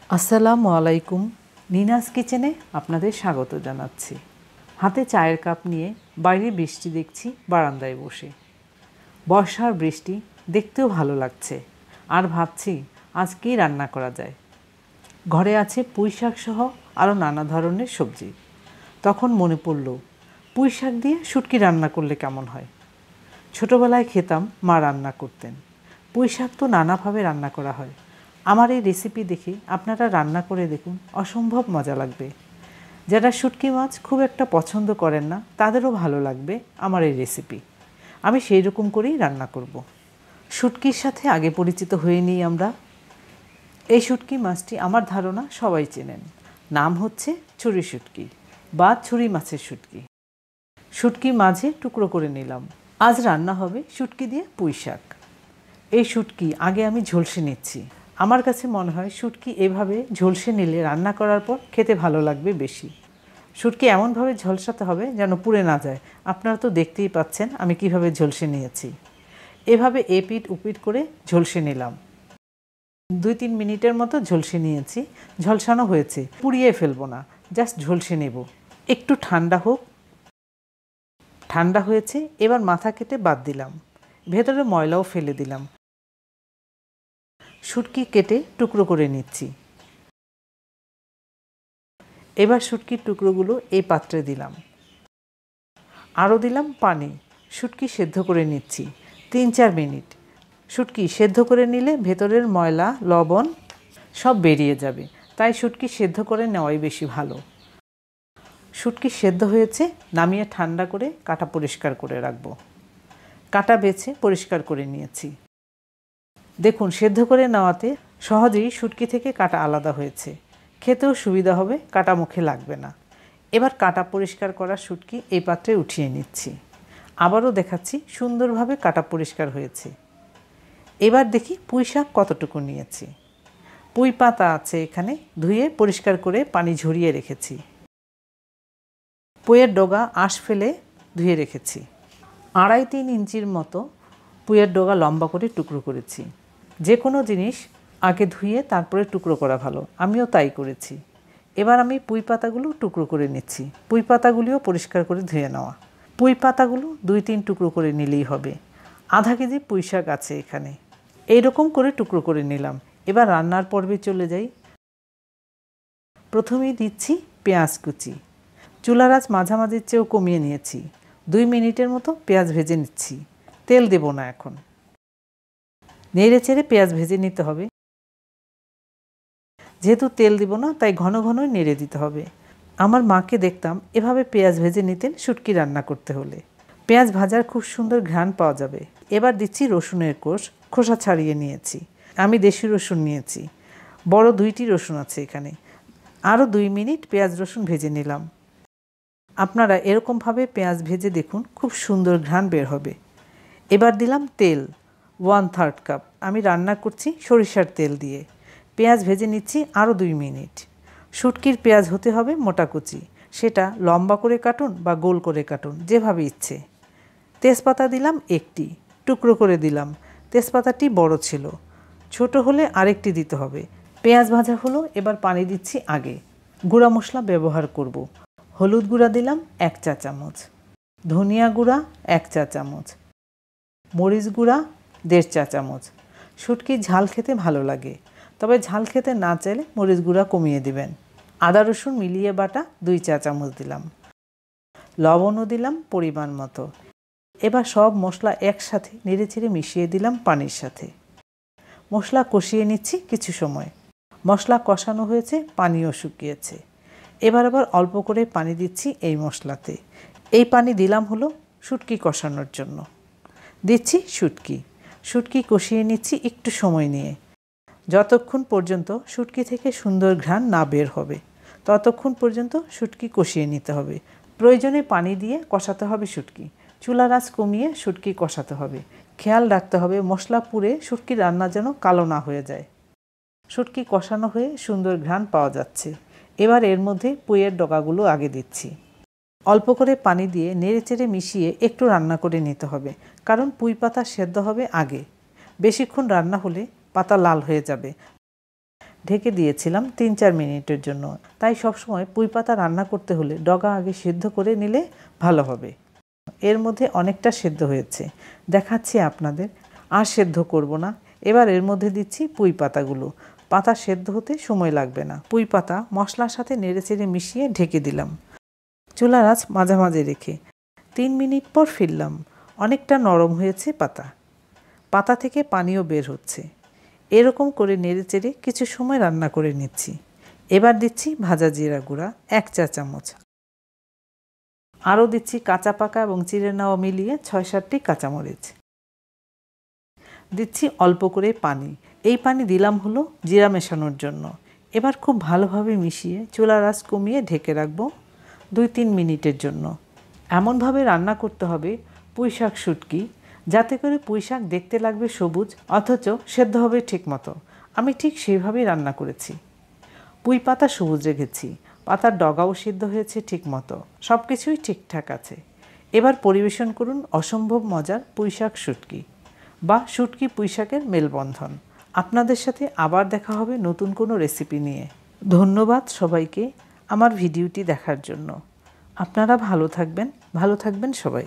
আসসালামু আলাইকুম। নিনাস কিচেনে আপনাদের স্বাগত জানাচ্ছি। হাতে চায়ের কাপ নিয়ে বাইরে বৃষ্টি দেখছি বারান্দায় বসে। বর্ষার বৃষ্টি দেখতেও ভালো লাগছে, আর ভাবছি আজ কী রান্না করা যায়। ঘরে আছে পুঁই শাক সহ আরও নানা ধরনের সবজি। তখন মনে পড়ল পুঁই শাক দিয়ে শুটকি রান্না করলে কেমন হয়। ছোটোবেলায় খেতাম, মা রান্না করতেন। পুঁই শাক তো নানাভাবে রান্না করা হয়। আমার এই রেসিপি দেখে আপনারা রান্না করে দেখুন, অসম্ভব মজা লাগবে। যারা শুটকি মাছ খুব একটা পছন্দ করেন না তাদেরও ভালো লাগবে আমার এই রেসিপি। আমি সেই রকম করেই রান্না করব। শুটকির সাথে আগে পরিচিত হয়ে নিই আমরা। এই শুটকি মাছটি আমার ধারণা সবাই চেনেন। নাম হচ্ছে ছুরি শুটকি বা ছুরি মাছের শুটকি। শুটকি মাঝে টুকরো করে নিলাম। আজ রান্না হবে শুটকি দিয়ে পুঁই শাক। এই শুটকি আগে আমি ঝলসে নিচ্ছি। আমার কাছে মনে হয় শুটকি এভাবে ঝলসে নিলে রান্না করার পর খেতে ভালো লাগবে বেশি। শুটকি এমনভাবে ঝলসাতে হবে যেন পুড়ে না যায়। আপনারা তো দেখতেই পাচ্ছেন আমি কিভাবে ঝলসে নিয়েছি। এভাবে এপিট উপিট করে ঝলসে নিলাম। 2-3 মিনিটের মতো ঝলসে নিয়েছি। ঝলসানো হয়েছে, পুড়িয়ে ফেলবো না, জাস্ট ঝলসে নেব। একটু ঠান্ডা হোক। ঠান্ডা হয়েছে, এবার মাথা কেটে বাদ দিলাম। ভেতরে ময়লাও ফেলে দিলাম। শুটকি কেটে টুকরো করে নিচ্ছি। এবার শুটকির টুকরোগুলো এই পাত্রে দিলাম। আরও দিলাম পানি। শুটকি সেদ্ধ করে নিচ্ছি 3-4 মিনিট। শুটকি সেদ্ধ করে নিলে ভেতরের ময়লা লবণ সব বেরিয়ে যাবে, তাই শুটকি সেদ্ধ করে নেওয়াই বেশি ভালো। শুটকি সেদ্ধ হয়েছে, নামিয়ে ঠান্ডা করে কাটা পরিষ্কার করে রাখবো। কাটা বেছে পরিষ্কার করে নিয়েছি। দেখুন, সেদ্ধ করে নেওয়াতে সহজেই শুটকি থেকে কাটা আলাদা হয়েছে। খেতেও সুবিধা হবে, কাটা মুখে লাগবে না। এবার কাটা পরিষ্কার করা শুটকি এই পাত্রে উঠিয়ে নিচ্ছি। আবারও দেখাচ্ছি সুন্দরভাবে কাটা পরিষ্কার হয়েছে। এবার দেখি পুঁই শাক কতটুকু নিয়েছি। পুঁই পাতা আছে এখানে, ধুয়ে পরিষ্কার করে পানি ঝরিয়ে রেখেছি। পুঁইয়ের ডগা আঁশ ফেলে ধুয়ে রেখেছি। 2.5-3 ইঞ্চির মতো পুঁইয়ের ডগা লম্বা করে টুকরো করেছি। যে কোনো জিনিস আগে ধুয়ে তারপরে টুকরো করা ভালো, আমিও তাই করেছি। এবার আমি পুঁই পাতাগুলো টুকরো করে নিচ্ছি। পুঁই পাতাগুলিও পরিষ্কার করে ধুয়ে নেওয়া। পুঁই পাতাগুলো 2-3 টুকরো করে নিলেই হবে। আধা কেজি পুঁই শাক আছে এখানে। এইরকম করে টুকরো করে নিলাম। এবার রান্নার পর্বে চলে যাই। প্রথমেই দিচ্ছি পেঁয়াজ কুচি। চুলার আঁচ মাঝামাঝির চেয়েও কমিয়ে নিয়েছি। 2 মিনিটের মতো পেঁয়াজ ভেজে নিচ্ছি। তেল দেব না এখন। নেড়ে চেড়ে পেঁয়াজ ভেজে নিতে হবে। যেহেতু তেল দিব না তাই ঘন ঘনই নেড়ে দিতে হবে। আমার মাকে দেখতাম এভাবে পেঁয়াজ ভেজে নিতেন শুটকি রান্না করতে হলে। পেঁয়াজ ভাজার খুব সুন্দর ঘ্রাণ পাওয়া যাবে। এবার দিচ্ছি রসুনের খোসা ছাড়িয়ে নিয়েছি। আমি দেশি রসুন নিয়েছি, বড় 2টি রসুন আছে এখানে। আরও 2 মিনিট পেঁয়াজ রসুন ভেজে নিলাম। আপনারা এরকমভাবে পেঁয়াজ ভেজে দেখুন, খুব সুন্দর ঘ্রাণ বের হবে। এবার দিলাম তেল 1/3 কাপ। আমি রান্না করছি সরিষার তেল দিয়ে। পেঁয়াজ ভেজে নিচ্ছি আরও 2 মিনিট। শুটকির পেঁয়াজ হতে হবে মোটা কুচি, সেটা লম্বা করে কাটুন বা গোল করে কাটুন, যেভাবে ইচ্ছে। তেজপাতা দিলাম একটি, টুকরো করে দিলাম। তেজপাতাটি বড় ছিল, ছোট হলে আরেকটি দিতে হবে। পেঁয়াজ ভাজা হলো, এবার পানি দিচ্ছি আগে। গুঁড়া মশলা ব্যবহার করব। হলুদ গুঁড়া দিলাম 1 চা চামচ, ধনিয়া গুঁড়া 1 চা চামচ, মরিচ গুঁড়া 1.5 চা চামচ। শুটকির ঝাল খেতে ভালো লাগে, তবে ঝাল খেতে না চাইলে মরিচ গুঁড়া কমিয়ে দিবেন। আদা রসুন মিলিয়ে বাটা 2 চা চামচ দিলাম। লবণও দিলাম পরিমাণ মতো। এবার সব মশলা একসাথে নেড়েচেড়ে মিশিয়ে দিলাম পানির সাথে। মশলা কষিয়ে নিচ্ছি কিছু সময়। মশলা কষানো হয়েছে, পানিও শুকিয়েছে। এবার আবার অল্প করে পানি দিচ্ছি এই মশলাতে। এই পানি দিলাম হলো শুটকি কষানোর জন্য। দিচ্ছি শুটকি কষিয়ে নিচ্ছি একটু সময় নিয়ে। যতক্ষণ পর্যন্ত শুটকি থেকে সুন্দর ঘ্রাণ না বের হবে ততক্ষণ পর্যন্ত শুটকি কষিয়ে নিতে হবে। প্রয়োজনে পানি দিয়ে কষাতে হবে শুটকি। চুলার আঁচ কমিয়ে শুটকি কষাতে হবে। খেয়াল রাখতে হবে মশলা পুড়ে শুটকির রান্না যেন কালো না হয়ে যায়। শুটকি কষানো হয়ে সুন্দর ঘ্রাণ পাওয়া যাচ্ছে। এবার এর মধ্যে পুঁইয়ের ডগাগুলো আগে দিচ্ছি। অল্প করে পানি দিয়ে নেড়েচেড়ে মিশিয়ে একটু রান্না করে নিতে হবে, কারণ পুঁই পাতা সেদ্ধ হবে আগে। বেশিক্ষণ রান্না হলে পাতা লাল হয়ে যাবে। ঢেকে দিয়েছিলাম ৩-৪ মিনিটের জন্য। তাই সবসময় পুঁই পাতা রান্না করতে হলে ডগা আগে সিদ্ধ করে নিলে ভালো হবে। এর মধ্যে অনেকটা সেদ্ধ হয়েছে, দেখাচ্ছি আপনাদের। আর সেদ্ধ করব না। এবার এর মধ্যে দিচ্ছি পুঁই পাতাগুলো। পাতা সেদ্ধ হতে সময় লাগবে না। পুঁই পাতা মশলার সাথে নেড়েচেড়ে মিশিয়ে ঢেকে দিলাম, চুলার আঁচ মাঝামাঝি রেখে। ৩ মিনিট পর ফিরলাম। অনেকটা নরম হয়েছে পাতা, পাতা থেকে পানিও বের হচ্ছে। এরকম করে নেড়েচেড়ে কিছু সময় রান্না করে নিচ্ছি। এবার দিচ্ছি ভাজা জিরা গুঁড়া 1 চা চামচ। আরও দিচ্ছি কাঁচা পাকা এবং চিড়ে নেওয়া মিলিয়ে 6-7টি কাঁচামরিচ। দিচ্ছি অল্প করে পানি। এই পানি দিলাম হলো জিরা মেশানোর জন্য। এবার খুব ভালোভাবে মিশিয়ে চুলার আঁচ কমিয়ে ঢেকে রাখবো 2-3 মিনিটের জন্য। এমনভাবে রান্না করতে হবে পুঁই শাক শুটকি, যাতে করে পুঁই শাক দেখতে লাগবে সবুজ অথচ সেদ্ধ হবে ঠিকমতো। আমি ঠিক সেইভাবেই রান্না করেছি। পুঁই পাতা সবুজ রেখেছি, পাতার ডগাও সিদ্ধ হয়েছে ঠিকমতো, সব কিছুই ঠিকঠাক আছে। এবার পরিবেশন করুন অসম্ভব মজার পুঁই শাক শুটকি বা শুটকি পুঁই শাকের মেলবন্ধন। আপনাদের সাথে আবার দেখা হবে নতুন কোনো রেসিপি নিয়ে। ধন্যবাদ সবাইকে আমার ভিডিওটি দেখার জন্য। আপনারা ভালো থাকবেন সবাই।